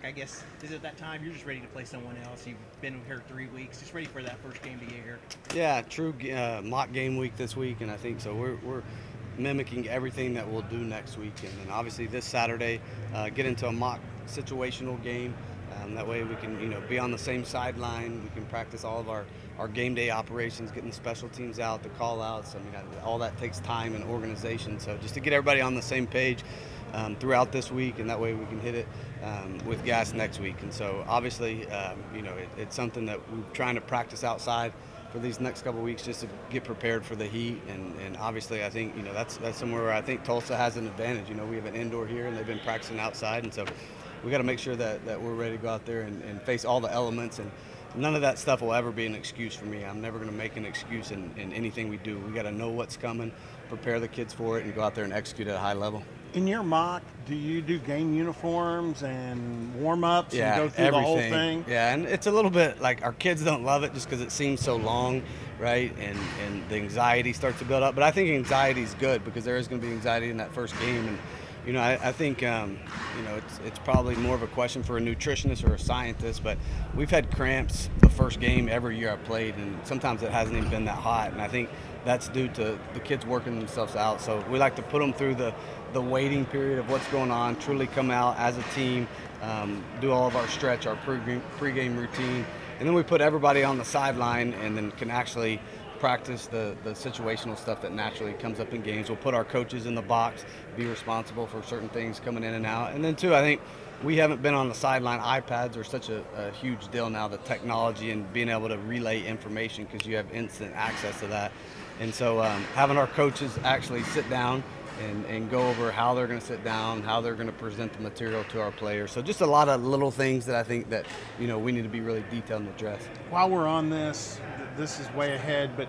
I guess, is it that time you're just ready to play someone else? You've been here 3 weeks, just ready for that first game to get here. Yeah, true. Mock game week this week, and I think so. We're mimicking everything that we'll do next week, and obviously this Saturday, get into a mock situational game. That way we can, be on the same sideline. We can practice all of our game day operations, getting the special teams out, the call outs. I mean, all that takes time and organization. So just to get everybody on the same page throughout this week, and that way we can hit it with gas next week. And so obviously, it's something that we're trying to practice outside for these next couple of weeks just to get prepared for the heat. And obviously, I think, that's somewhere where I think Tulsa has an advantage. We have an indoor here, and they've been practicing outside. And so we got to make sure that we're ready to go out there and face all the elements. And none of that stuff will ever be an excuse for me. I'm never going to make an excuse in anything we do. We got to know what's coming, prepare the kids for it, and go out there and execute at a high level. In your mock, do you do game uniforms and warm-ups and go through everything. the whole thing? Yeah, and it's a little bit like our kids don't love it just because it seems so long, right? And the anxiety starts to build up. But I think anxiety is good because there is going to be anxiety in that first game. And I think it's probably more of a question for a nutritionist or a scientist, but we've had cramps the first game every year I've played, and sometimes it hasn't even been that hot. And I think that's due to the kids working themselves out. So we like to put them through the waiting period of what's going on, truly come out as a team, do all of our stretch, our pregame routine, and then we put everybody on the sideline and then can actually practice the situational stuff that naturally comes up in games. We'll put our coaches in the box, be responsible for certain things coming in and out. And then, too, I think we haven't been on the sideline. iPads are such a huge deal now, the technology and being able to relay information because you have instant access to that. And so having our coaches actually sit down and go over how they're going to sit down, how they're going to present the material to our players. So just a lot of little things that I think that, we need to be really detailed and address. While we're on this is way ahead, but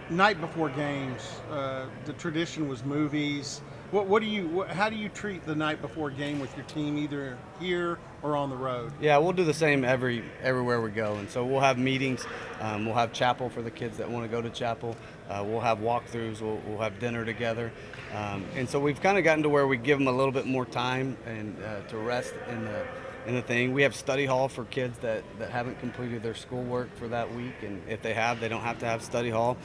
night before games, the tradition was movies. How do you treat the night before game with your team, either here or on the road? Yeah, we'll do the same everywhere we go. And so we'll have meetings. We'll have chapel for the kids that want to go to chapel. We'll have walkthroughs. We'll have dinner together. And so we've kind of gotten to where we give them a little bit more time and to rest in the thing. We have study hall for kids that haven't completed their schoolwork for that week. And if they have, they don't have to have study hall.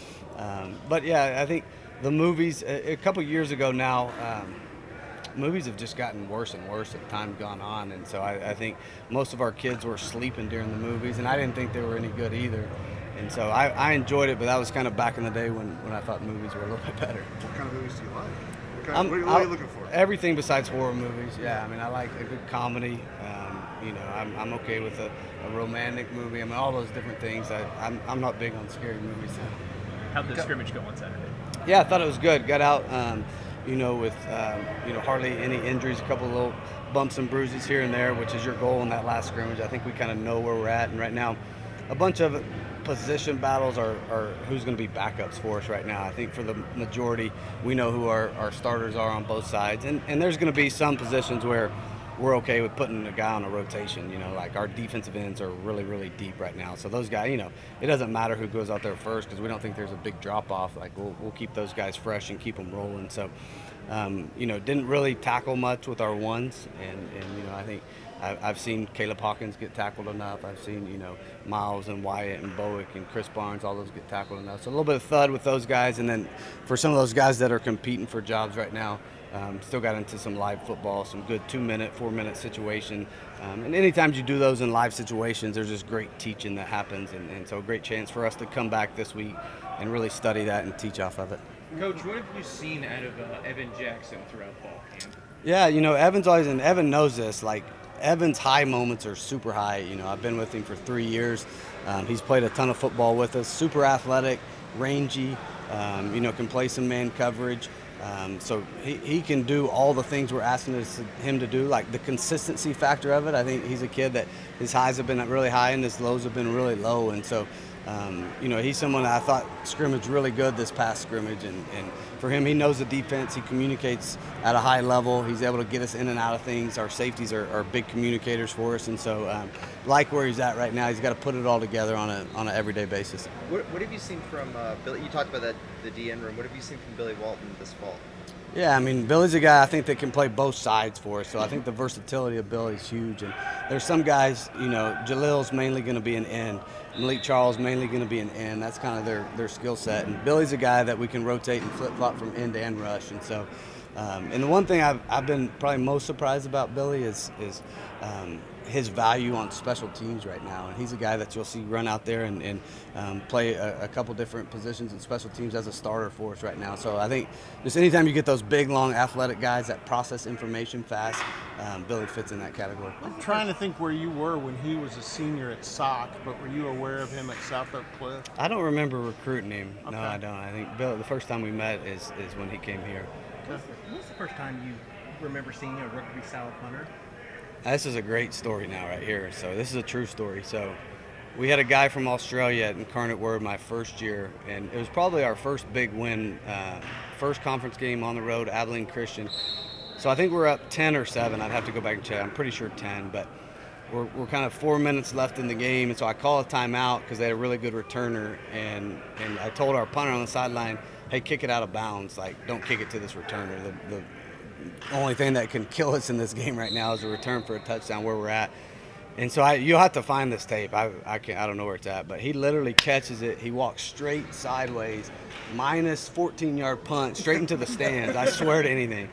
But yeah, I think the movies, a couple years ago now, movies have just gotten worse and worse as time gone on. And so I think most of our kids were sleeping during the movies, and I didn't think they were any good either. And so I enjoyed it, but that was kind of back in the day when I thought movies were a little bit better. What kind of movies do you like? What are you looking for? Everything besides horror movies. Yeah, I mean, I like a good comedy. I'm okay with a romantic movie. I mean, all those different things. I'm not big on scary movies. So. How'd the scrimmage go on Saturday? Yeah, I thought it was good. Got out, with hardly any injuries, a couple of little bumps and bruises here and there, which is your goal in that last scrimmage. I think we kind of know where we're at, and right now, a bunch of position battles are who's going to be backups for us right now. I think for the majority, we know who our starters are on both sides, and there's going to be some positions where we're okay with putting a guy on a rotation. Like our defensive ends are really, really deep right now. So those guys, it doesn't matter who goes out there first because we don't think there's a big drop off. Like we'll keep those guys fresh and keep them rolling. So, didn't really tackle much with our ones, and I think I've seen Caleb Hawkins get tackled enough. I've seen Miles and Wyatt and Bowick and Chris Barnes, all those get tackled enough. So a little bit of thud with those guys, and then for some of those guys that are competing for jobs right now. Still got into some live football, some good 2-minute, 4-minute situation. And anytime you do those in live situations, there's just great teaching that happens. And so a great chance for us to come back this week and really study that and teach off of it. Coach, what have you seen out of Evan Jackson throughout fall camp? Yeah, Evan's always, and Evan knows this, like Evan's high moments are super high. I've been with him for 3 years. He's played a ton of football with us, super athletic, rangy, can play some man coverage. So he can do all the things we're asking him to do, like the consistency factor of it. I think he's a kid that his highs have been really high and his lows have been really low. And so, he's someone that I thought scrimmaged really good this past scrimmage. And for him, he knows the defense. He communicates at a high level. He's able to get us in and out of things. Our safeties are big communicators for us. And so, like where he's at right now, he's got to put it all together on an everyday basis. What have you seen from Billy? You talked about the DN room. What have you seen from Billy Walton this fall? Yeah, I mean, Billy's a guy I think that can play both sides for us. So I think the versatility of Billy is huge. And there's some guys, Jalil's mainly going to be an end. Malik Charles mainly going to be an end. That's kind of their skill set. And Billy's a guy that we can rotate and flip-flop from end to end rush. And so, and the one thing I've been probably most surprised about Billy is his value on special teams right now. And he's a guy that you'll see run out there and play a couple different positions in special teams as a starter for us right now. So I think just anytime you get those big, long, athletic guys that process information fast, Billy fits in that category. I'm trying to think where you were when he was a senior at SOC, but were you aware of him at South Oak Cliff? I don't remember recruiting him. Okay. No, I don't. I think Bill, the first time we met is when he came here. When's the first time you remember seeing a rugby-style punter? This is a great story now right here. So this is a true story. So we had a guy from Australia at Incarnate Word my first year, and it was probably our first big win, first conference game on the road, Abilene Christian. So I think we're up 10 or 7. I'd have to go back and check. I'm pretty sure 10, but we're kind of 4 minutes left in the game, and so I call a timeout because they had a really good returner, and I told our punter on the sideline, hey, kick it out of bounds. Like, don't kick it to this returner. The only thing that can kill us in this game right now is a return for a touchdown where we're at. And so you'll have to find this tape. I don't know where it's at, but he literally catches it. He walks straight sideways, minus 14-yard punt, straight into the stands. I swear to anything.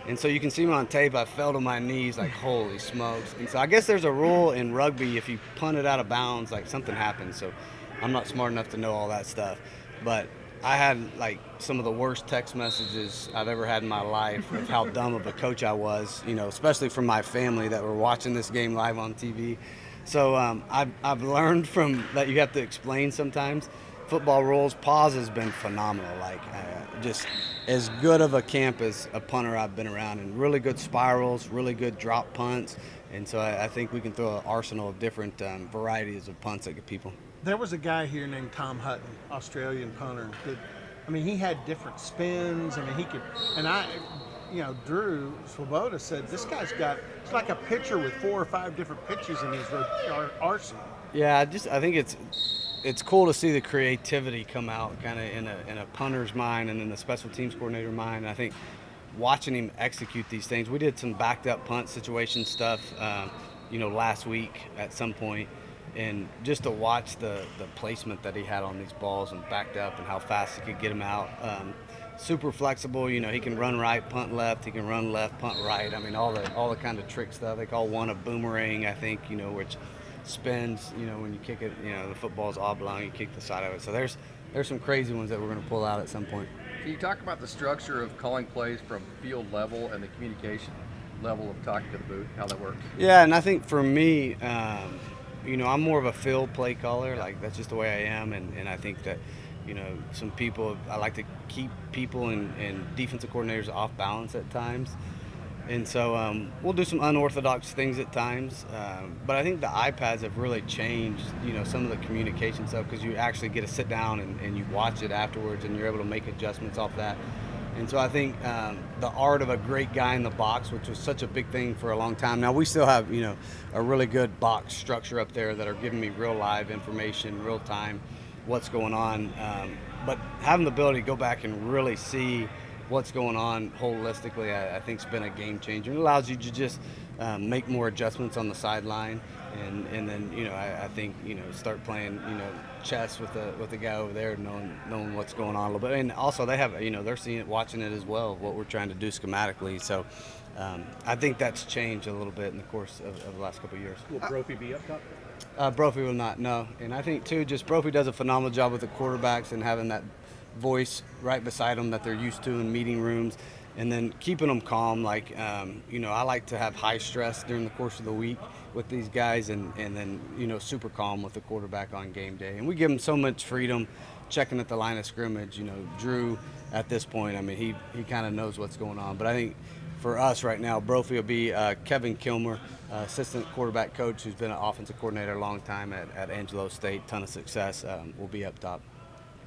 And so you can see me on tape. I fell to my knees like, holy smokes. And so I guess there's a rule in rugby, if you punt it out of bounds, like something happens. So I'm not smart enough to know all that stuff. But I had like some of the worst text messages I've ever had in my life of how dumb of a coach I was, especially from my family that were watching this game live on TV. So I've learned from that you have to explain sometimes. Football rules, pause has been phenomenal. Like just as good of a camp as a punter I've been around, and really good spirals, really good drop punts. And so I think we can throw an arsenal of different varieties of punts at good people. There was a guy here named Tom Hutton, Australian punter. He had different spins. he could, and Drew Swoboda said this guy's it's like a pitcher with 4 or 5 different pitches in his arsenal. Yeah, I think it's cool to see the creativity come out kind of in a punter's mind and in the special teams coordinator mind. And I think watching him execute these things, we did some backed up punt situation stuff, last week at some point. And just to watch the placement that he had on these balls and backed up and how fast he could get them out. Super flexible, he can run right, punt left, he can run left, punt right. All the kind of trick stuff. They call one a boomerang, I think, which spins, when you kick it, the football's oblong, you kick the side of it. So there's some crazy ones that we're going to pull out at some point. Can you talk about the structure of calling plays from field level and the communication level of talking to the booth, how that works? Yeah, and I think for me, I'm more of a field play caller. Like, that's just the way I am. And I think that, some people, I like to keep people and defensive coordinators off balance at times. And so we'll do some unorthodox things at times. But I think the iPads have really changed, some of the communication stuff, because you actually get to sit down and you watch it afterwards and you're able to make adjustments off that. And so I think the art of a great guy in the box, which was such a big thing for a long time. Now we still have, a really good box structure up there that are giving me real live information, real time, what's going on. But having the ability to go back and really see what's going on holistically, I think has been a game changer. It allows you to just make more adjustments on the sideline. And then, I think, start playing, chess with the guy over there, knowing what's going on a little bit. And also they have, they're seeing it, watching it as well, what we're trying to do schematically. So I think that's changed a little bit in the course of the last couple of years. Will Brophy be up top? Brophy will not, no. And I think, too, just Brophy does a phenomenal job with the quarterbacks and having that voice right beside them that they're used to in meeting rooms. And then keeping them calm, like, I like to have high stress during the course of the week with these guys and then, super calm with the quarterback on game day. And we give them so much freedom checking at the line of scrimmage. Drew, at this point, he kind of knows what's going on. But I think for us right now, Brophy will be Kevin Kilmer, assistant quarterback coach who's been an offensive coordinator a long time at Angelo State, ton of success, will be up top.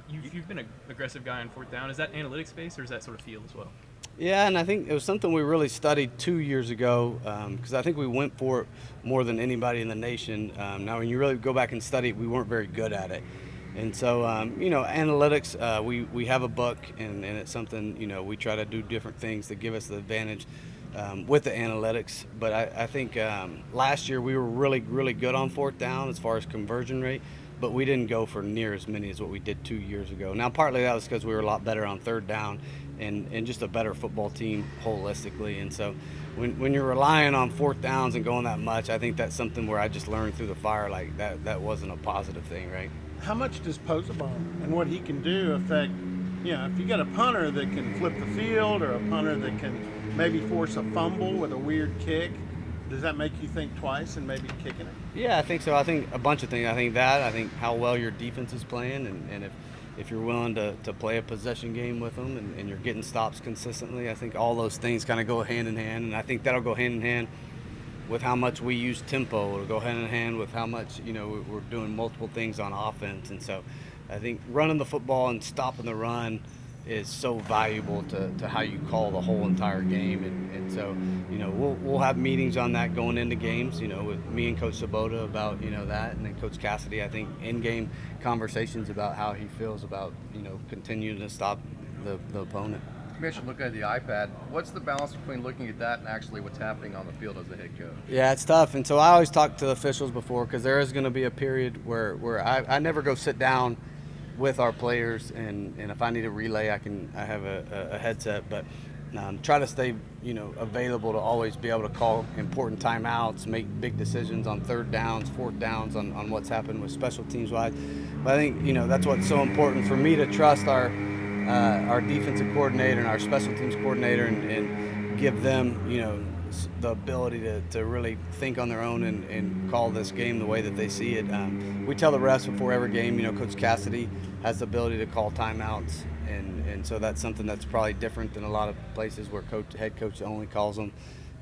You've been an aggressive guy on fourth down. Is that analytics based or is that sort of field as well? Yeah, and I think it was something we really studied 2 years ago because I think we went for it more than anybody in the nation. Now, when you really go back and study it, we weren't very good at it. And so, analytics, we have a book, and it's something, we try to do different things to give us the advantage with the analytics. But I think last year we were really, really good on fourth down as far as conversion rate, but we didn't go for near as many as what we did 2 years ago. Now, partly that was because we were a lot better on third down and just a better football team holistically. And so when you're relying on fourth downs and going that much, I think that's something where I just learned through the fire, like that wasn't a positive thing, right? How much does Posabon and what he can do affect, if you got a punter that can flip the field or a punter that can maybe force a fumble with a weird kick, does that make you think twice and maybe kicking it? Yeah, I think so. I think a bunch of things. I think how well your defense is playing, and if you're willing to play a possession game with them and you're getting stops consistently, I think all those things kind of go hand in hand, and I think that'll go hand in hand with how much we use tempo. It'll go hand in hand with how much, we're doing multiple things on offense. And so I think running the football and stopping the run is so valuable to how you call the whole entire game. And so, we'll have meetings on that going into games, with me and Coach Sabota about, that. And then Coach Cassidy, I think, in-game conversations about how he feels about, continuing to stop the opponent. Commission, looking at the iPad, what's the balance between looking at that and actually what's happening on the field as a head coach? Yeah, it's tough. And so I always talk to the officials before, because there is going to be a period where I never go sit down with our players, and if I need a relay, I have a headset, but try to stay available to always be able to call important timeouts, make big decisions on third downs, fourth downs, on what's happened with special teams wise. But I think that's what's so important for me, to trust our defensive coordinator and our special teams coordinator, and give them the ability to really think on their own and call this game the way that they see it. We tell the refs before every game, Coach Cassidy has the ability to call timeouts, and so that's something that's probably different than a lot of places where head coach only calls them.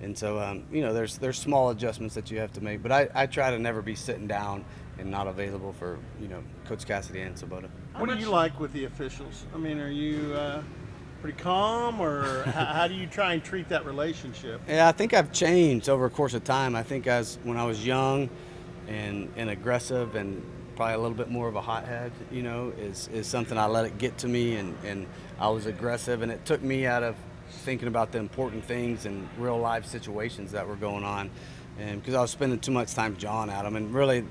And so, there's small adjustments that you have to make. But I try to never be sitting down and not available for, Coach Cassidy and Sabota. What do you like with the officials? I mean, are you pretty calm, or how do you try and treat that relationship? Yeah, I think I've changed over a course of time. I think when I was young and aggressive and probably a little bit more of a hothead, is something I let it get to me, and I was aggressive, and it took me out of thinking about the important things and real life situations that were going on, and because I was spending too much time jawing at them, and really,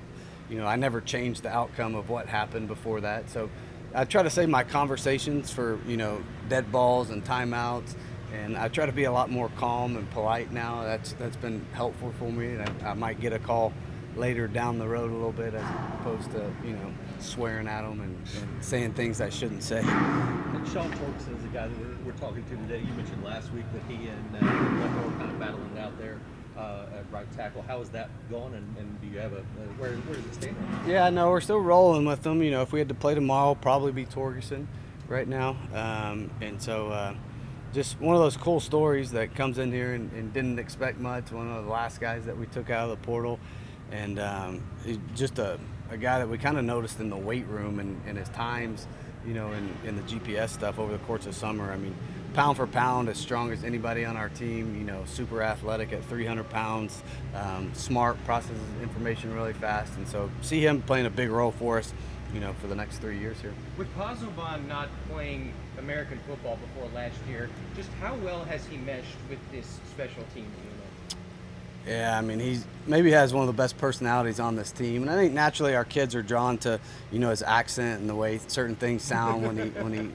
I never changed the outcome of what happened before that. So I try to save my conversations for, dead balls and timeouts, and I try to be a lot more calm and polite now. That's been helpful for me. I might get a call later down the road a little bit, as opposed to, swearing at them and saying things I shouldn't say. And Sean Torkelson is the guy that we're talking to today. You mentioned last week that he and Lecco are kind of battling out there at right tackle. How is that going, and do you have where does it stand? Yeah, no, we're still rolling with them. If we had to play tomorrow, probably be Torgerson right now. And so just one of those cool stories that comes in here and didn't expect much. One of the last guys that we took out of the portal, and he's just a guy that we kind of noticed in the weight room and his times, in the GPS stuff over the course of summer. I mean, pound for pound, as strong as anybody on our team, super athletic at 300 pounds, smart, processes information really fast. And so see him playing a big role for us, for the next 3 years here. With Posabon not playing American football before last year, just how well has he meshed with this special teams unit? Yeah, I mean, he maybe has one of the best personalities on this team, and I think naturally our kids are drawn to, his accent and the way certain things sound when he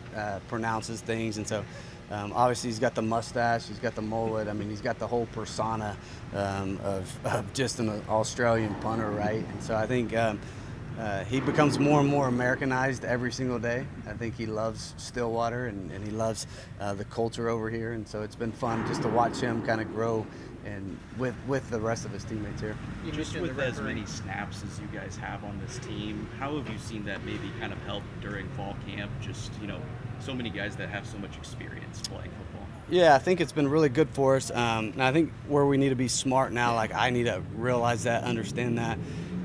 pronounces things, and so obviously he's got the mustache, he's got the mullet. I mean, he's got the whole persona of just an Australian punter, right? And so I think he becomes more and more Americanized every single day. I think he loves Stillwater and he loves the culture over here, and so it's been fun just to watch him kind of grow and with the rest of his teammates here. Just with as many snaps as you guys have on this team, how have you seen that maybe kind of help during fall camp? Just, so many guys that have so much experience playing football. Yeah, I think it's been really good for us. And I think where we need to be smart now, like I need to realize that, understand that,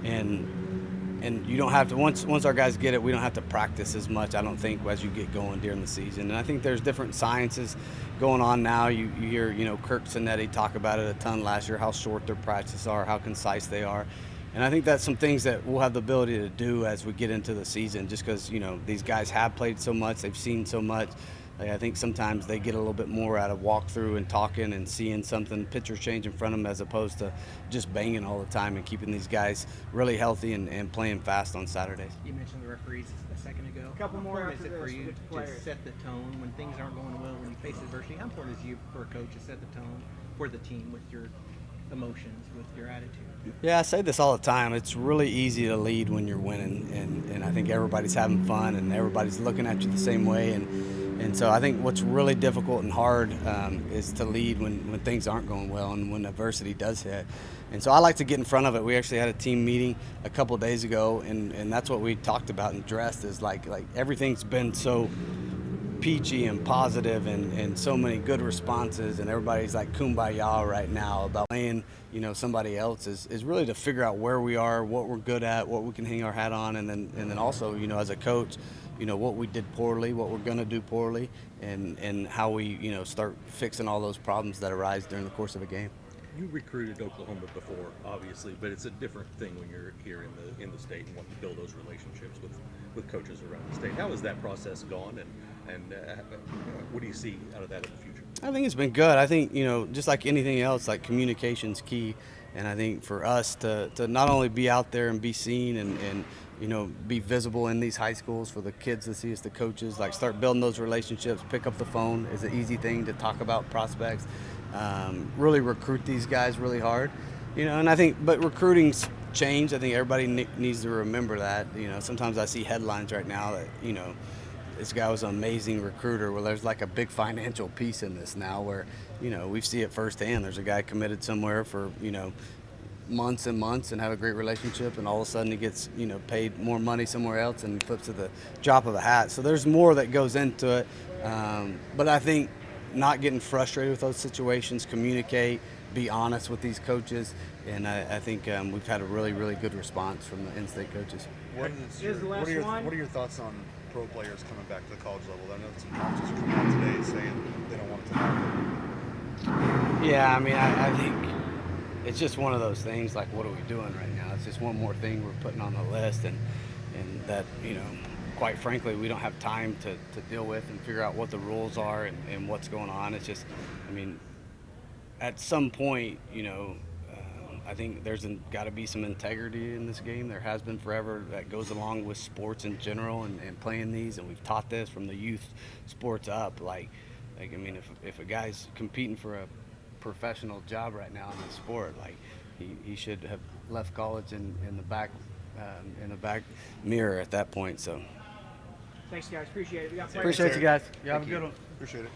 and you don't have to, once our guys get it, we don't have to practice as much, I don't think, as you get going during the season. And I think there's different sciences going on now. You hear, Kirk Cinetti talk about it a ton last year, how short their practices are, how concise they are. And I think that's some things that we'll have the ability to do as we get into the season, just because, you know, these guys have played so much, they've seen so much. Like, I think sometimes they get a little bit more out of walkthrough and talking and seeing something, pictures change in front of them, as opposed to just banging all the time and keeping these guys really healthy and playing fast on Saturdays. You mentioned the referees a second ago. Couple How more important is after it for this you with the to players. set the tone when things aren't going well, when you face adversity? How important is it for a coach to set the tone for the team with your emotions, with your attitude? Yeah, I say this all the time. It's really easy to lead when you're winning, and I think everybody's having fun and everybody's looking at you the same way. And so I think what's really difficult and hard is to lead when things aren't going well and when adversity does hit. And so I like to get in front of it. We actually had a team meeting a couple of days ago, and that's what we talked about and addressed is like everything's been so peachy and positive and so many good responses, and everybody's like kumbaya right now about playing, you know, somebody else is really to figure out where we are, what we're good at, what we can hang our hat on, and then also, you know, as a coach, you know, what we did poorly, what we're going to do poorly, and how we, you know, start fixing all those problems that arise during the course of a game. You recruited Oklahoma before, obviously, but it's a different thing when you're here in the state and want to build those relationships with coaches around the state. How has that process gone, and what do you see out of that in the future? I think it's been good. I think, you know, just like anything else, like communication's key. And I think for us to not only be out there and be seen and you know, be visible in these high schools for the kids to see us, the coaches, like start building those relationships, pick up the phone is an easy thing to talk about prospects, really recruit these guys really hard, you know, and I think, but recruiting's changed. I think everybody needs to remember that. You know, sometimes I see headlines right now that, you know, this guy was an amazing recruiter. Well, there's like a big financial piece in this now where, you know, we see it firsthand. There's a guy committed somewhere for, you know, months and months and have a great relationship, and all of a sudden he gets, you know, paid more money somewhere else and flips at the drop of a hat. So there's more that goes into it. But I think not getting frustrated with those situations, communicate, be honest with these coaches, and I think we've had a really, really good response from the in-state coaches. What are your thoughts on pro players coming back to the college level? I know some coaches are coming out today saying they don't want it to happen. Yeah, I mean, I think it's just one of those things, like, what are we doing right now? It's just one more thing we're putting on the list, and that, you know, quite frankly, we don't have time to deal with and figure out what the rules are and what's going on. It's just, I mean, at some point, you know, I think there's got to be some integrity in this game. There has been forever. That goes along with sports in general and playing these, and we've taught this from the youth sports up. Like I mean, if a guy's competing for a professional job right now in the sport, like he should have left college in the back mirror at that point. So Thanks, guys. Appreciate it. We got appreciate you guys. You have a Thank you. good one. Appreciate it.